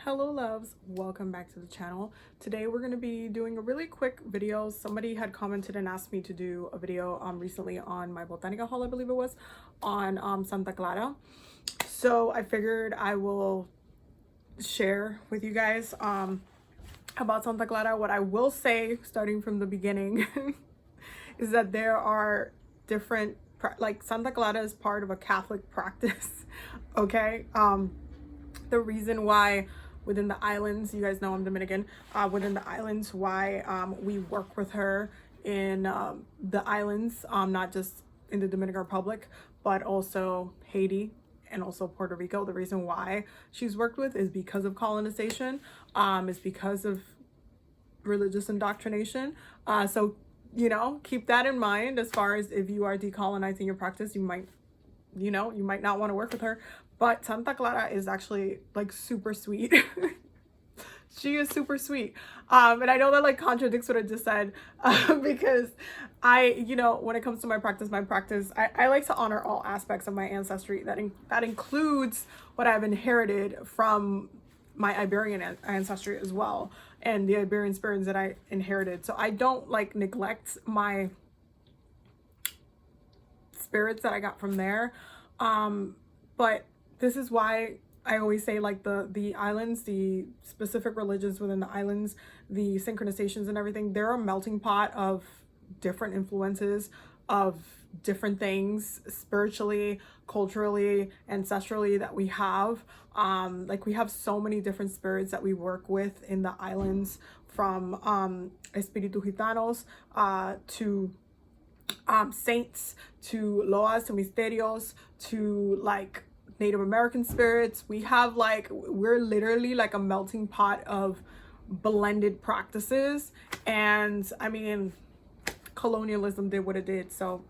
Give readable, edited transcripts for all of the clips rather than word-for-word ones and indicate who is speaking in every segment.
Speaker 1: Hello loves, welcome back to the channel. Today we're going to be doing a really quick video. Somebody had commented and asked me to do a video recently on my botanica haul, I believe it was, on Santa Clara. So I figured I will share with you guys about Santa Clara. What I will say, starting from the beginning, is that there are different, like Santa Clara is part of a Catholic practice, okay? The reason why within the islands, you guys know I'm Dominican, within the islands, why we work with her in the islands, not just in the Dominican Republic, but also Haiti and also Puerto Rico. The reason why she's worked with is because of colonization, is because of religious indoctrination. So, you know, keep that in mind as far as if you are decolonizing your practice, you might not want to work with her. But Santa Clara is actually like super sweet. She is super sweet. And I know that like contradicts what I just said, because when it comes to my practice, I like to honor all aspects of my ancestry. That includes what I've inherited from my Iberian ancestry as well, and the Iberian spirits that I inherited. So I don't like neglect my spirits that I got from there. But this is why I always say, like, the islands, the specific religions within the islands, the synchretizations and everything, they're a melting pot of different influences, of different things spiritually, culturally, ancestrally that we have. Like, we have so many different spirits that we work with in the islands, from Espíritu Gitanos to saints, to loas, to misterios, to like Native American spirits. We're literally like a melting pot of blended practices. And I mean, colonialism did what it did, so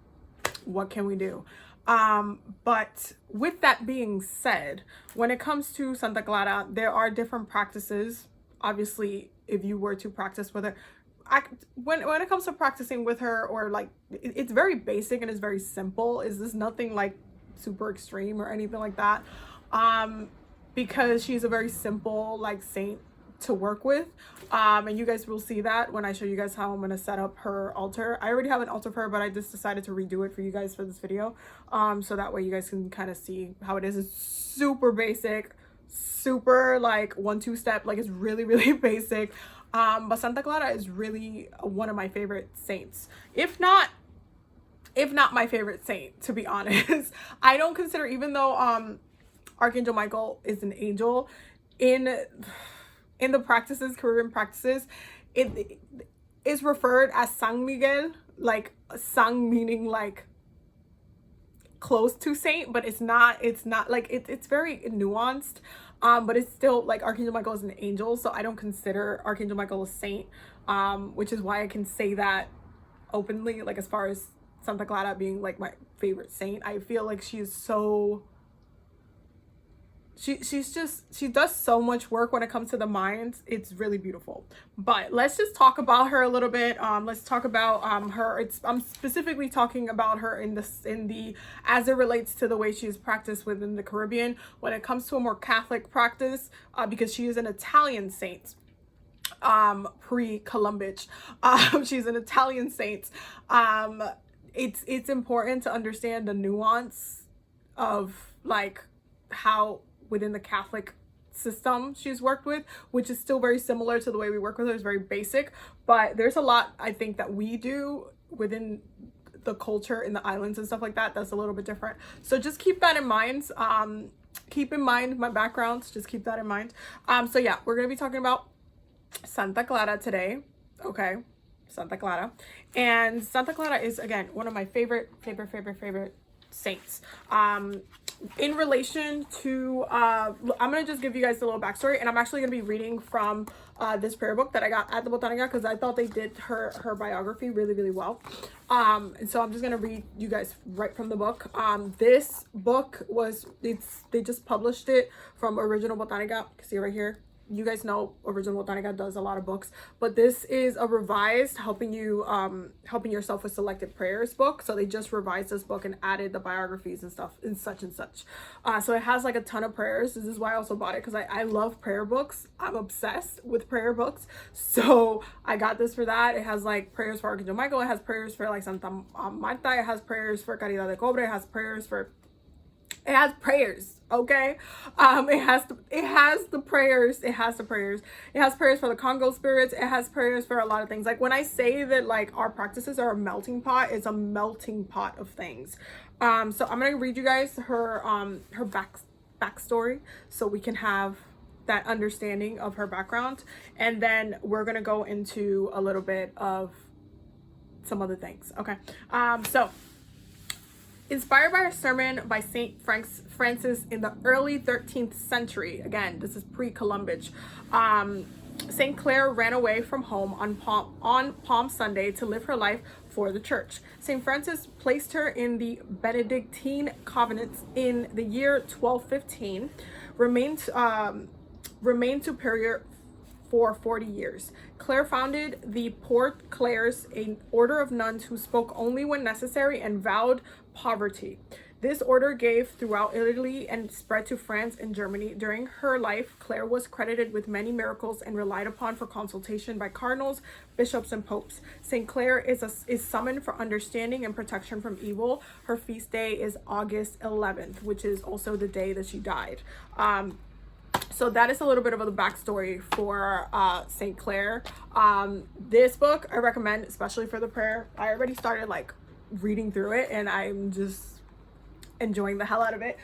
Speaker 1: what can we do? But with that being said, when it comes to Santa Clara, there are different practices. Obviously, if you were to practice with her, when it comes to practicing with her, or like, it's very basic and it's very simple. Is this nothing like super extreme or anything like that, because she's a very simple like saint to work with, and you guys will see that when I show you guys how I'm going to set up her altar. I already have an altar for her, but I just decided to redo it for you guys for this video, so that way you guys can kind of see how it is. It's super basic, super like 1-2 step, like it's really basic. But Santa Clara is really one of my favorite saints, if not my favorite saint, to be honest. I don't consider, even though Archangel Michael is an angel, in the practices, Caribbean practices, it is referred as San Miguel, like San meaning like close to saint, but it's not like it's very nuanced. But it's still like Archangel Michael is an angel, so I don't consider Archangel Michael a saint, which is why I can say that openly, like as far as Santa Clara being like my favorite saint. I feel like she's so, she does so much work when it comes to the mind. It's really beautiful. But let's just talk about her a little bit. Let's talk about her. I'm specifically talking about her in the as it relates to the way she is practiced within the Caribbean when it comes to a more Catholic practice, because she is an Italian saint, pre-Columbus. She's an Italian saint. It's important to understand the nuance of like how within the Catholic system she's worked with, which is still very similar to the way we work with her. It's very basic, but there's a lot I think that we do within the culture in the islands and stuff like that that's a little bit different. So just keep that in mind. Keep in mind my background, just keep that in mind. So yeah, we're gonna be talking about Santa Clara today. Okay, Santa Clara. And Santa Clara is, again, one of my favorite saints. In relation to I'm gonna just give you guys a little backstory, and I'm actually gonna be reading from this prayer book that I got at the Botanica, because I thought they did her biography really well. And so I'm just gonna read you guys right from the book. This book they just published it from Original Botanica. You can see it right here. you guys know Original Botanica does a lot of books, but this is a revised helping yourself with selected prayers book. So they just revised this book and added the biographies and stuff and such and such. So it has like a ton of prayers. This is why I also bought it, because I love prayer books. I'm obsessed with prayer books. So I got this for that. It has like prayers for Archangel Michael. It has prayers for like Santa Marta. It has prayers for Caridad de Cobre. It has prayers for, it has prayers, okay? It has the prayers. It has prayers for the Congo spirits. It has prayers for a lot of things. Like when I say that like our practices are a melting pot, it's a melting pot of things. So I'm gonna read you guys her backstory so we can have that understanding of her background, and then we're gonna go into a little bit of some other things, okay? So inspired by a sermon by Saint Francis in the early 13th century, again, this is pre-Columbus, St. Clare ran away from home on Palm Sunday to live her life for the church. St. Francis placed her in the Benedictine convent in the year 1215, remained superior for 40 years. Clare founded the Port Clares, an order of nuns who spoke only when necessary and vowed poverty. This order gave throughout Italy and spread to France and Germany. During her life, Clare was credited with many miracles and relied upon for consultation by cardinals, bishops, and popes. St. Clare is summoned for understanding and protection from evil. Her feast day is August 11th, which is also the day that she died. So that is a little bit of the backstory for St. Clare. This book I recommend, especially for the prayer. I already started like reading through it, and I'm just enjoying the hell out of it.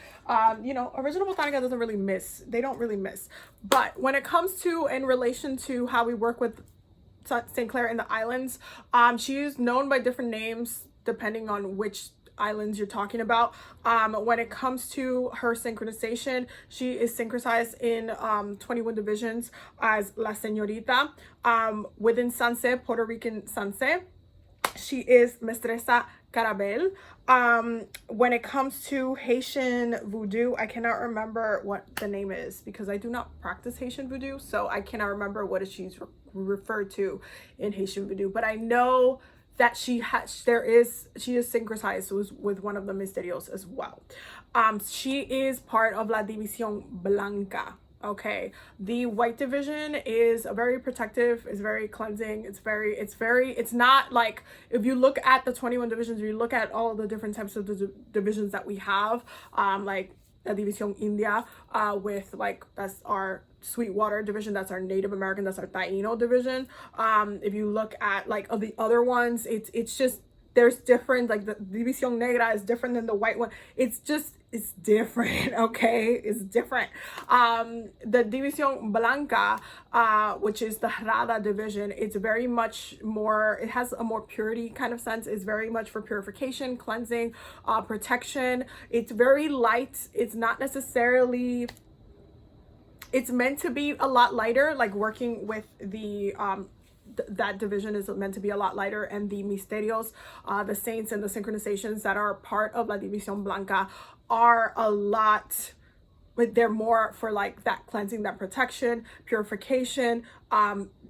Speaker 1: You know, Original Botanica doesn't really miss. They don't really miss. But when it comes to, in relation to how we work with St. Clare in the islands, she is known by different names depending on which islands you're talking about. When it comes to her synchronization, she is syncretized in 21 divisions as La Señorita. Within Sanse, Puerto Rican Sanse, she is Mestresa Carabel. When it comes to Haitian voodoo, I cannot remember what the name is because I do not practice Haitian voodoo, so I cannot remember what she's referred to in Haitian voodoo, but I know that she is syncretized with one of the misterios as well. She is part of La División Blanca. Okay, the white division is a very protective, it's very cleansing, it's not like, if you look at the 21 divisions, you look at all the different types of divisions that we have, like La División India, with like, that's our Sweetwater division, that's our Native American, that's our Taino division. If you look at like of the other ones, it's just, there's different, like the División Negra is different than the white one. It's different, okay? It's different. The División Blanca, which is the Rada division, it's very much more, it has a more purity kind of sense. It's very much for purification, cleansing, protection. It's very light. It's not necessarily, it's meant to be a lot lighter, like working with the that division is meant to be a lot lighter, and the misterios, the saints and the synchronizations that are part of La División Blanca are a lot, but they're more for like that cleansing, that protection, purification,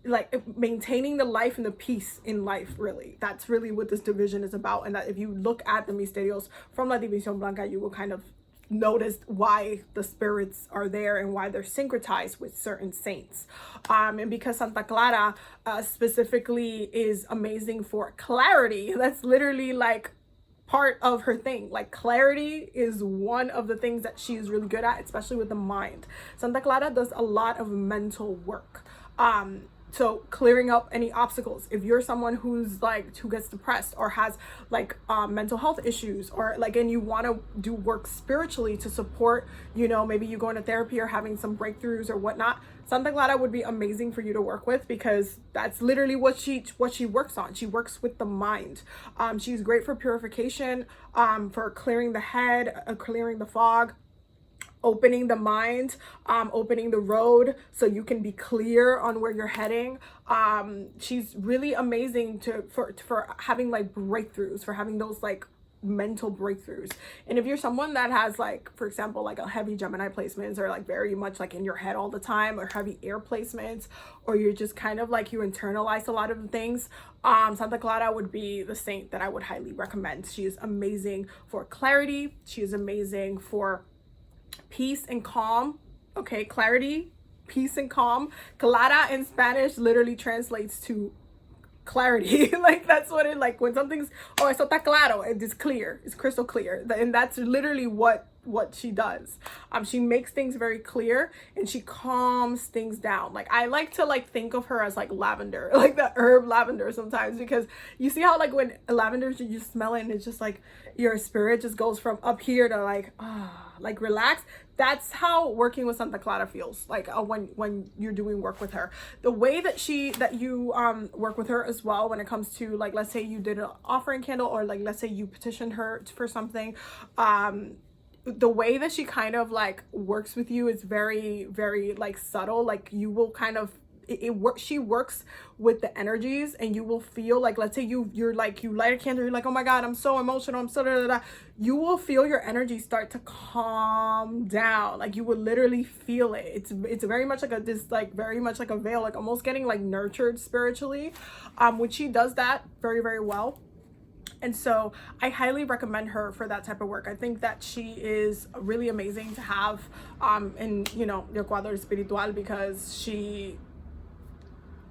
Speaker 1: like maintaining the life and the peace in life, really. That's really what this division is about. And that if you look at the misterios from La División Blanca, you will kind of notice why the spirits are there and why they're syncretized with certain saints. And because Santa Clara specifically is amazing for clarity, that's literally like part of her thing. Like clarity is one of the things that she is really good at, especially with the mind. Santa Clara does a lot of mental work. So clearing up any obstacles. If you're someone who's like, who gets depressed or has like mental health issues, or like, and you want to do work spiritually to support, you know, maybe you go into therapy or having some breakthroughs or whatnot, Santa Clara would be amazing for you to work with, because that's literally what she works on. She works with the mind. She's great for purification, for clearing the head, clearing the fog, opening the mind, opening the road so you can be clear on where you're heading. She's really amazing for having like breakthroughs, for having those like mental breakthroughs. And if you're someone that has like, for example, like a heavy Gemini placements, or like very much like in your head all the time, or heavy air placements, or you're just kind of like you internalize a lot of the things, Santa Clara would be the saint that I would highly recommend. She is amazing for clarity. She is amazing for peace and calm. Okay, clarity, peace and calm. Clara in Spanish literally translates to clarity. Like that's what it, like when something's, oh, eso está claro, it is clear, it's crystal clear. And that's literally what she does. She makes things very clear, and she calms things down. Like I like to like think of her as like lavender, like the herb lavender sometimes, because you see how like when lavender, you smell it and it's just like your spirit just goes from up here to like like relax. That's how working with Santa Clara feels like when you're doing work with her. The way that you work with her as well, when it comes to like, let's say you did an offering candle, or like let's say you petitioned her for something, the way that she kind of like works with you is very, very like subtle. Like you will kind of, she works with the energies, and you will feel like, let's say you're like, you light a candle, you're like, oh my god, I'm so emotional, I'm so da, da, da. You will feel your energy start to calm down. Like you will literally feel it. It's very much like very much like a veil, like almost getting like nurtured spiritually, which she does that very, very well. And so I highly recommend her for that type of work. I think that she is really amazing to have in, you know, your cuadro espiritual, because she,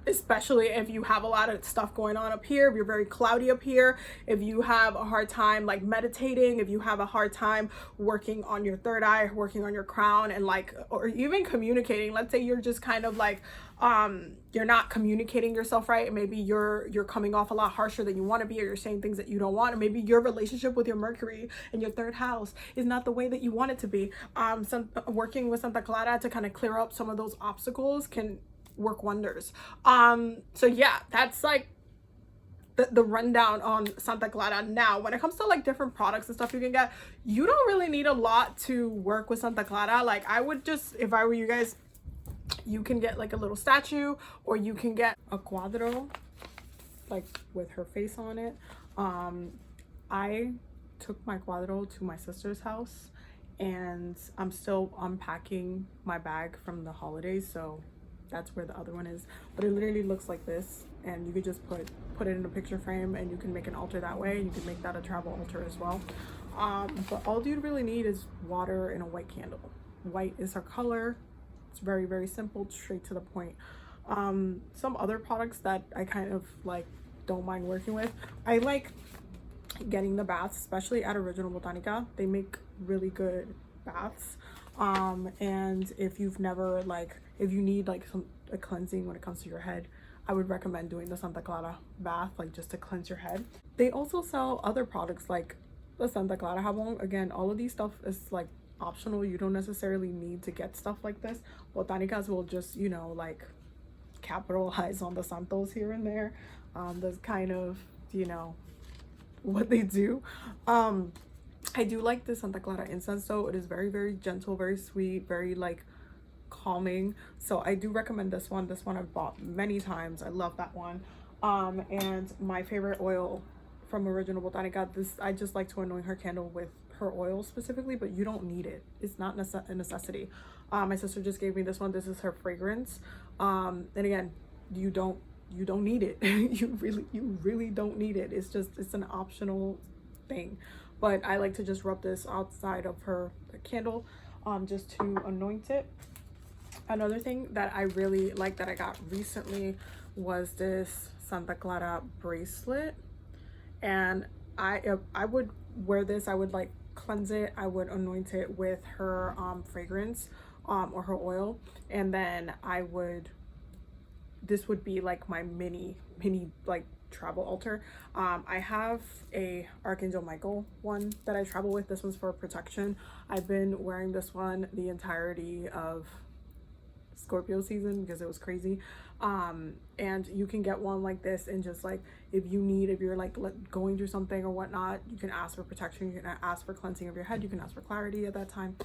Speaker 1: especially if you have a lot of stuff going on up here, if you're very cloudy up here, if you have a hard time like meditating, if you have a hard time working on your third eye, working on your crown, and like, or even communicating, let's say you're just kind of like you're not communicating yourself right, and maybe you're coming off a lot harsher than you want to be, or you're saying things that you don't want, or maybe your relationship with your Mercury in your third house is not the way that you want it to be. Working with Santa Clara to kind of clear up some of those obstacles can work wonders. So yeah, that's like the rundown on Santa Clara. Now when it comes to like different products and stuff you can get, you don't really need a lot to work with Santa Clara. Like I would just, if I were you guys, you can get like a little statue, or you can get a cuadro like with her face on it. I took my cuadro to my sister's house, and I'm still unpacking my bag from the holidays, so that's where the other one is. But it literally looks like this, and you could just put it in a picture frame, and you can make an altar that way, and you can make that a travel altar as well. But all you really need is water and a white candle. White is her color. It's very, very simple, straight to the point. Some other products that I kind of like don't mind working with, I like getting the baths, especially at Original Botanica. They make really good baths. And if you've never like, if you need like a cleansing when it comes to your head, I would recommend doing the Santa Clara bath, like just to cleanse your head. They also sell other products like the Santa Clara jabón. Again, all of these stuff is like optional. You don't necessarily need to get stuff like this. Botanicas will just, you know, like capitalize on the santos here and there. That's kind of, you know, what they do. I do like the Santa Clara incense though. It is very, very gentle, very sweet, very like calming. So I do recommend this one. This one I've bought many times. I love that one. And my favorite oil from Original Botanica, this, I just like to anoint her candle with her oil specifically, but you don't need it. It's not a necessity. My sister just gave me this one. This is her fragrance. And again, you don't need it. you really don't need it. It's an optional thing. But I like to just rub this outside of her candle, just to anoint it. Another thing that I really like that I got recently was this Santa Clara bracelet, and I would wear this. I would like cleanse it. I would anoint it with her fragrance or her oil, and then this would be like my mini like travel altar. I have a Archangel Michael one that I travel with. This one's for protection. I've been wearing this one the entirety of Scorpio season because it was crazy. And you can get one like this, and just like if you're like going through something or whatnot, you can ask for protection, you can ask for cleansing of your head, you can ask for clarity at that time,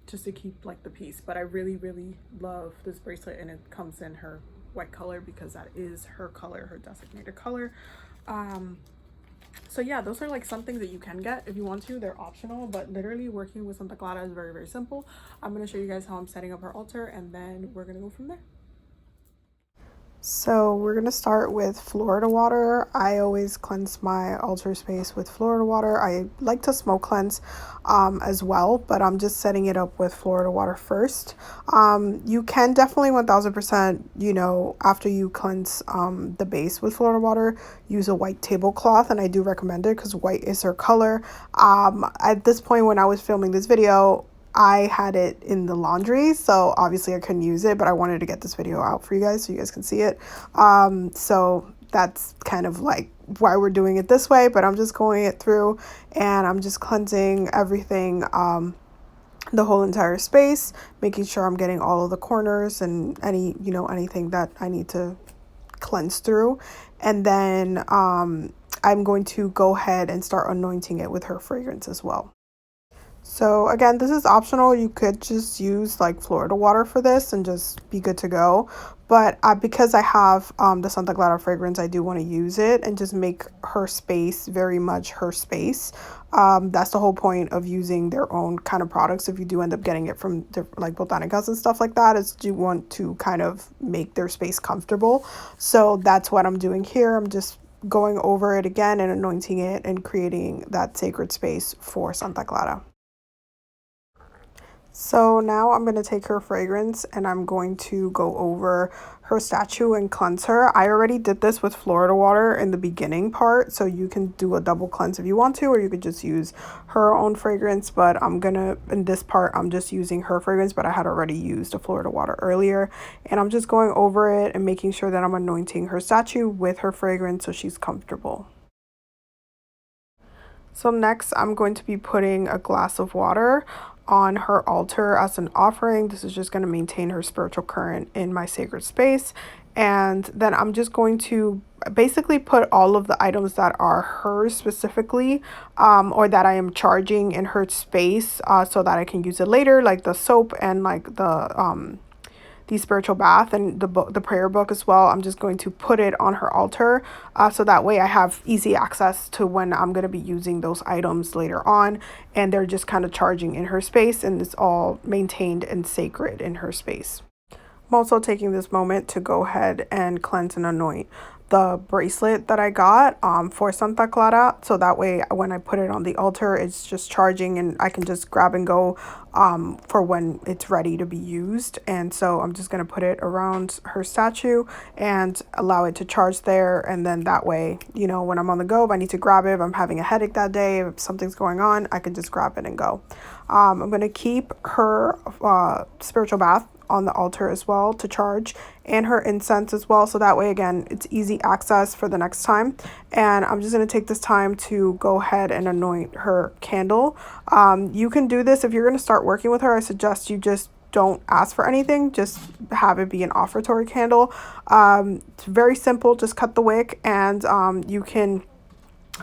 Speaker 1: just to keep like the peace. But I really love this bracelet, and it comes in her white color because that is her color, her designated color. So yeah, those are like some things that you can get if you want to. They're optional, but literally working with Santa Clara is very, very simple. I'm going to show you guys how I'm setting up her altar, and then we're going to go from there. So we're going to start with Florida water. I always cleanse my altar space with Florida water. I like to smoke cleanse as well, but I'm just setting it up with Florida water first. You can definitely 1000%, you know, after you cleanse the base with Florida water, use a white tablecloth, and I do recommend it because white is her color. At this point when I was filming this video, I had it in the laundry, so obviously I couldn't use it, but I wanted to get this video out for you guys so you guys can see it. So that's kind of like why we're doing it this way, but I'm just going it through and I'm just cleansing everything, the whole entire space, making sure I'm getting all of the corners and anything that I need to cleanse through. And then I'm going to go ahead and start anointing it with her fragrance as well. So again, this is optional. You could just use like Florida water for this and just be good to go. But because I have the Santa Clara fragrance, I do want to use it and just make her space very much her space. That's the whole point of using their own kind of products. If you do end up getting it from like botanicas and stuff like that, is you want to kind of make their space comfortable. So that's what I'm doing here. I'm just going over it again and anointing it and creating that sacred space for Santa Clara. So now I'm going to take her fragrance and I'm going to go over her statue and cleanse her. I already did this with Florida water in the beginning part, so you can do a double cleanse if you want to, or you could just use her own fragrance. But in this part, I'm just using her fragrance, but I had already used the Florida water earlier. And I'm just going over it and making sure that I'm anointing her statue with her fragrance so she's comfortable. So next, I'm going to be putting a glass of water on her altar as an offering. This is just going to maintain her spiritual current in my sacred space. And then I'm just going to basically put all of the items that are hers specifically, or that I am charging in her space, so that I can use it later, like the soap and like the spiritual bath and the prayer book as well. I'm just going to put it on her altar, so that way I have easy access to when I'm going to be using those items later on, and they're just kind of charging in her space, and it's all maintained and sacred in her space. I'm also taking this moment to go ahead and cleanse and anoint the bracelet that I got for Santa Clara, so that way when I put it on the altar, it's just charging and I can just grab and go for when it's ready to be used. And so I'm just going to put it around her statue and allow it to charge there, and then that way, you know, when I'm on the go, if I need to grab it, if I'm having a headache that day, if something's going on, I can just grab it and go. I'm going to keep her spiritual bath on the altar as well to charge, and her incense as well, so that way again it's easy access for the next time. And I'm just going to take this time to go ahead and anoint her candle. You can do this if you're going to start working with her. I suggest you just don't ask for anything, just have it be an offertory candle. It's very simple. Just cut the wick and you can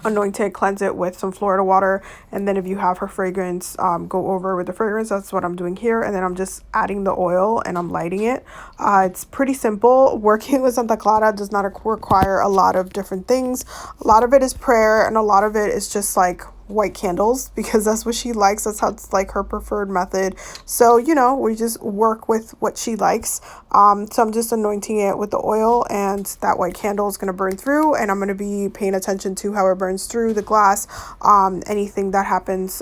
Speaker 1: anoint it, cleanse it with some Florida water, and then if you have her fragrance, go over with the fragrance. That's what I'm doing here, and then I'm just adding the oil and I'm lighting it. It's pretty simple. Working with Santa Clara does not require a lot of different things. A lot of it is prayer, and a lot of it is just like white candles, because that's what she likes. That's how it's like her preferred method. So, you know, we just work with what she likes. So I'm just anointing it with the oil, and that white candle is going to burn through, and I'm going to be paying attention to how it burns through the glass. Anything that happens,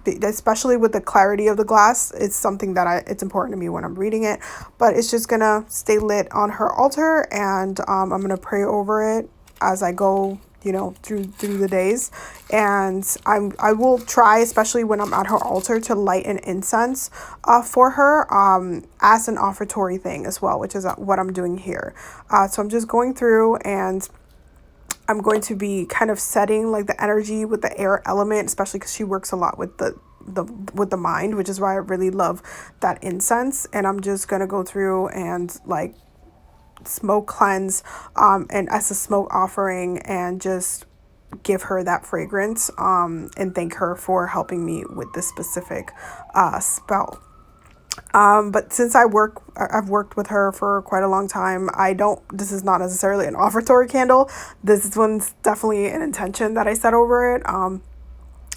Speaker 1: especially with the clarity of the glass, it's something that it's important to me when I'm reading it. But it's just gonna stay lit on her altar, and I'm gonna pray over it as I go, you know, through the days. And I will try, especially when I'm at her altar, to light an incense for her as an offertory thing as well, which is what I'm doing here. So I'm just going through, and I'm going to be kind of setting like the energy with the air element, especially because she works a lot with the mind, which is why I really love that incense. And I'm just going to go through and like smoke cleanse and as a smoke offering, and just give her that fragrance and thank her for helping me with this specific spell. But since I've worked with her for quite a long time, this is not necessarily an offertory candle. This one's definitely an intention that I set over it.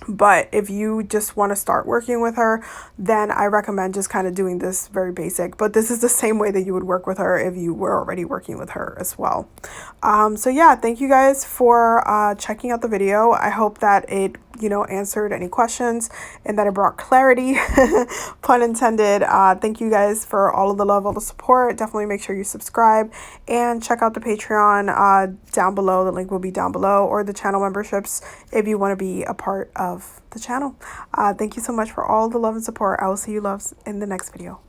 Speaker 1: But if you just want to start working with her, then I recommend just kind of doing this very basic. But this is the same way that you would work with her if you were already working with her as well. So yeah, thank you guys for checking out the video. I hope that it, answered any questions and that it brought clarity, pun intended. Thank you guys for all of the love, all the support. Definitely make sure you subscribe and check out the Patreon down below. The link will be down below, or the channel memberships if you want to be a part of the channel. Thank you so much for all the love and support. I will see you loves in the next video.